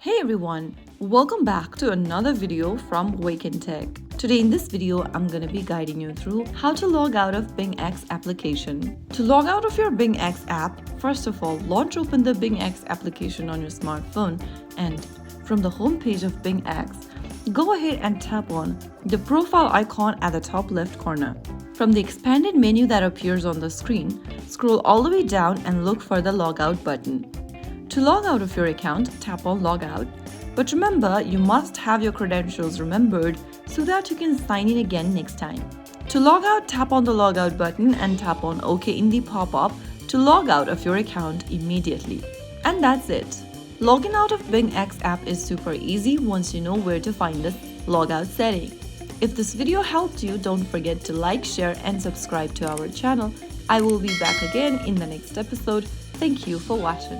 Hey everyone, welcome back to another video from Wake&Tech. Today in this video, I'm going to be guiding you through how to log out of Bing X application. To log out of your Bing X app, first of all, launch open the Bing X application on your smartphone and from the home page of Bing X, go ahead and tap on the profile icon at the top left corner. From the expanded menu that appears on the screen, scroll all the way down and look for the Logout button. To log out of your account, tap on Logout. But remember, you must have your credentials remembered so that you can sign in again next time. To log out, tap on the Logout button and tap on OK in the pop-up to log out of your account immediately. And that's it. Logging out of Bing X app is super easy once you know where to find this logout setting. If this video helped you, don't forget to like, share and subscribe to our channel. I will be back again in the next episode. Thank you for watching.